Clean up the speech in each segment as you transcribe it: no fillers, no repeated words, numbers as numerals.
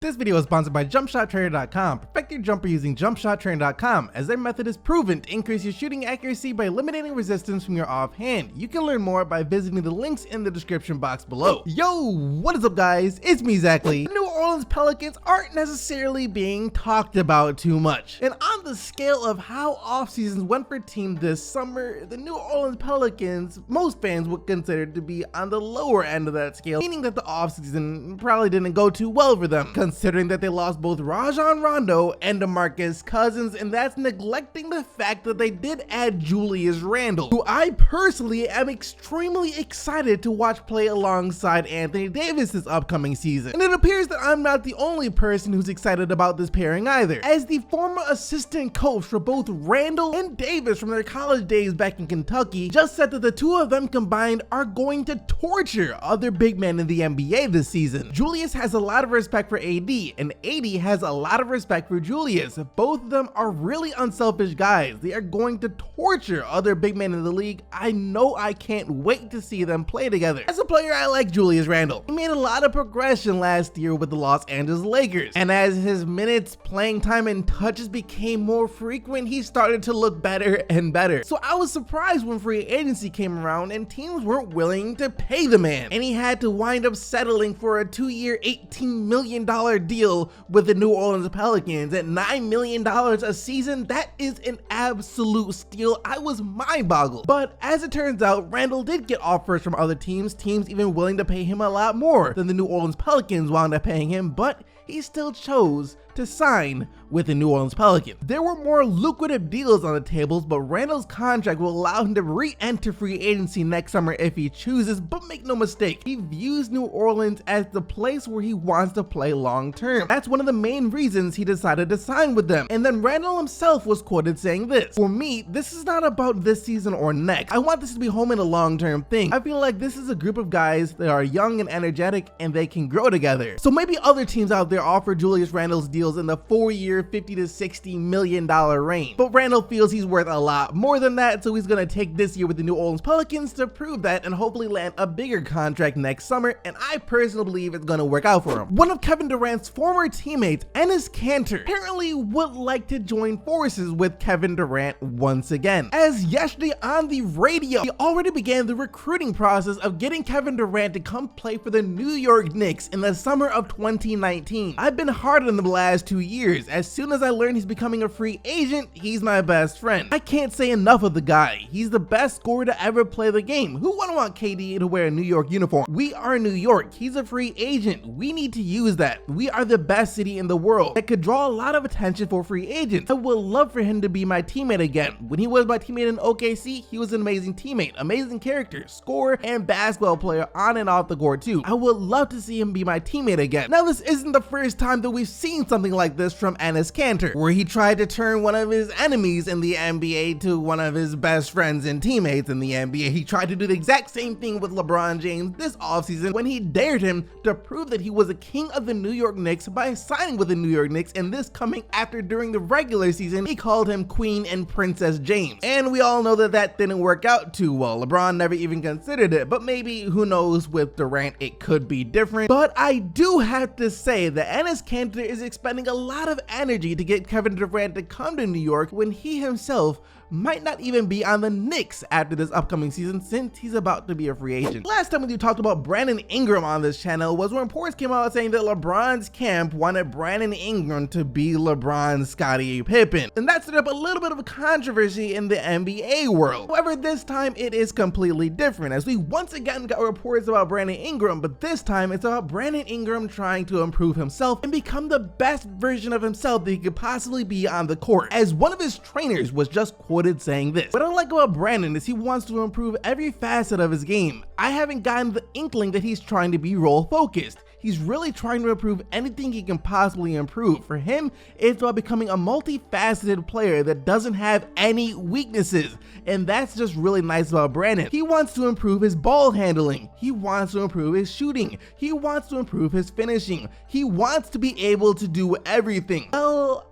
This video is sponsored by JumpShotTrainer.com. Perfect your jumper using JumpShotTrainer.com, as their method is proven to increase your shooting accuracy by eliminating resistance from your offhand. You can learn more by visiting the links in the description box below. Yo, what is up guys? It's me, Zackley. The New Orleans Pelicans aren't necessarily being talked about too much. And on the scale of how off seasons went for teams this summer, the New Orleans Pelicans, most fans would consider to be on the lower end of that scale, meaning that the off season probably didn't go too well for them, considering that they lost both Rajon Rondo and DeMarcus Cousins, and that's neglecting the fact that they did add Julius Randle, who I personally am extremely excited to watch play alongside Anthony Davis this upcoming season. And it appears that I'm not the only person who's excited about this pairing either, as the former assistant coach for both Randle and Davis from their college days back in Kentucky just said that the two of them combined are going to torture other big men in the NBA this season. Julius has a lot of respect for AD, and AD has a lot of respect for Julius. Both of them are really unselfish guys. They are going to torture other big men in the league. I know I can't wait to see them play together. As a player, I like Julius Randle. He made a lot of progression last year with the Los Angeles Lakers, and as his minutes, playing time, and touches became more frequent, he started to look better and better. So I was surprised when free agency came around and teams weren't willing to pay the man, and he had to wind up settling for a 2-year, $18 million deal with the New Orleans Pelicans at $9 million a season. That is an absolute steal. I was mind-boggled. But as it turns out, Randle did get offers from other teams even willing to pay him a lot more than the New Orleans Pelicans wound up paying him, but he still chose to sign with the New Orleans Pelicans. There were more lucrative deals on the tables, but Randle's contract will allow him to re-enter free agency next summer if he chooses, but make no mistake, he views New Orleans as the place where he wants to play long term. That's one of the main reasons he decided to sign with them. And then Randle himself was quoted saying this: "For me, this is not about this season or next. I want this to be home in a long-term thing. I feel like this is a group of guys that are young and energetic and they can grow together." So maybe other teams out there offer Julius Randle's deals in the 4-year, $50 to $60 million range. But Randle feels he's worth a lot more than that, so he's gonna take this year with the New Orleans Pelicans to prove that and hopefully land a bigger contract next summer, and I personally believe it's gonna work out for him. One of Kevin Durant's former teammates, Enes Kanter, apparently would like to join forces with Kevin Durant once again, as yesterday on the radio, he already began the recruiting process of getting Kevin Durant to come play for the New York Knicks in the summer of 2019. I've been hard on him the last 2 years. As soon as I learned he's becoming a free agent, he's my best friend. I can't say enough of the guy. He's the best scorer to ever play the game. Who wouldn't want KD to wear a New York uniform? We are New York. He's a free agent. We need to use that. We are the best city in the world that could draw a lot of attention for free agents. I would love for him to be my teammate again. When he was my teammate in OKC, he was an amazing teammate, amazing character, scorer, and basketball player on and off the court too. I would love to see him be my teammate again. Now, this isn't the first time that we've seen something like this from Enes Kanter, where he tried to turn one of his enemies in the NBA to one of his best friends and teammates in the NBA. He tried to do the exact same thing with LeBron James this offseason when he dared him to prove that he was a king of the New York Knicks by signing with the New York Knicks, and this coming after during the regular season he called him Queen and Princess James. And we all know that that didn't work out too well. LeBron never even considered it, but maybe, who knows, with Durant it could be different. But I do have to say that Enes Kanter is expending a lot of energy to get Kevin Durant to come to New York when he himself might not even be on the Knicks after this upcoming season, since he's about to be a free agent. Last time we talked about Brandon Ingram on this channel was when reports came out saying that LeBron's camp wanted Brandon Ingram to be LeBron's Scottie Pippen, and that set up a little bit of a controversy in the NBA world. However, this time it is completely different, as we once again got reports about Brandon Ingram, but this time it's about Brandon Ingram trying to improve himself and become the best version of himself that he could possibly be on the court, as one of his trainers was just quoted saying this: "What I like about Brandon is he wants to improve every facet of his game. I haven't gotten the inkling that he's trying to be role focused. He's really trying to improve anything he can possibly improve. For him, it's about becoming a multifaceted player that doesn't have any weaknesses." And that's just really nice about Brandon. He wants to improve his ball handling. He wants to improve his shooting. He wants to improve his finishing. He wants to be able to do everything. Well,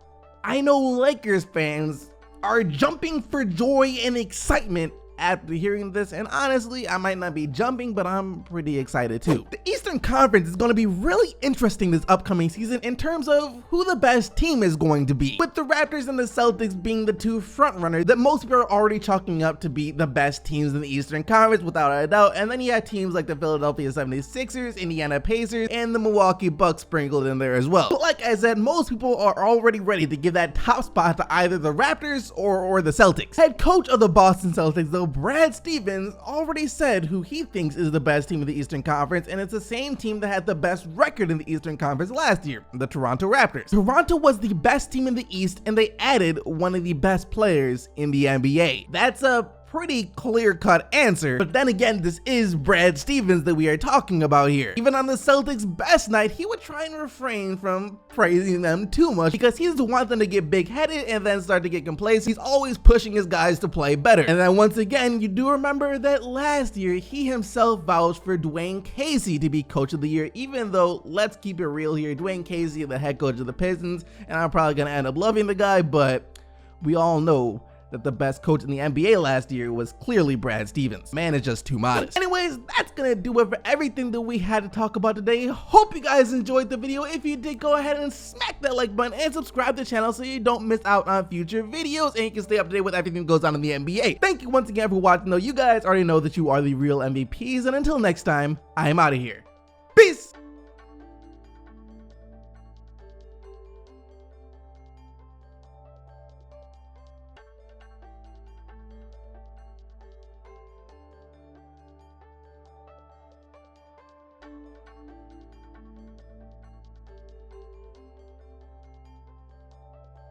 I know Lakers fans are jumping for joy and excitement after hearing this, and honestly, I might not be jumping, but I'm pretty excited too. The Eastern Conference is going to be really interesting this upcoming season in terms of who the best team is going to be, with the Raptors and the Celtics being the two frontrunners that most people are already chalking up to be the best teams in the Eastern Conference without a doubt, and then you have teams like the Philadelphia 76ers, Indiana Pacers, and the Milwaukee Bucks sprinkled in there as well. But like I said, most people are already ready to give that top spot to either the Raptors or the Celtics. Head coach of the Boston Celtics, though, Brad Stevens, already said who he thinks is the best team in the Eastern Conference, and it's the same team that had the best record in the Eastern Conference last year, the Toronto Raptors. Toronto was the best team in the East, and they added one of the best players in the NBA. That's a pretty clear-cut answer, but then again, this is Brad Stevens that we are talking about here. Even on the Celtics' best night, he would try and refrain from praising them too much because he doesn't want them to get big-headed and then start to get complacent. He's always pushing his guys to play better. And then once again, you do remember that last year, he himself vouched for Dwayne Casey to be coach of the year, even though, let's keep it real here, Dwayne Casey is the head coach of the Pistons, and I'm probably gonna end up loving the guy, but we all know that the best coach in the NBA last year was clearly Brad Stevens. Man is just too modest. Anyways, that's gonna do it for everything that we had to talk about today. Hope you guys enjoyed the video. If you did, go ahead and smack that like button and subscribe to the channel so you don't miss out on future videos and you can stay up to date with everything that goes on in the NBA. Thank you once again for watching though. You guys already know that you are the real MVPs, and until next time, I am out of here.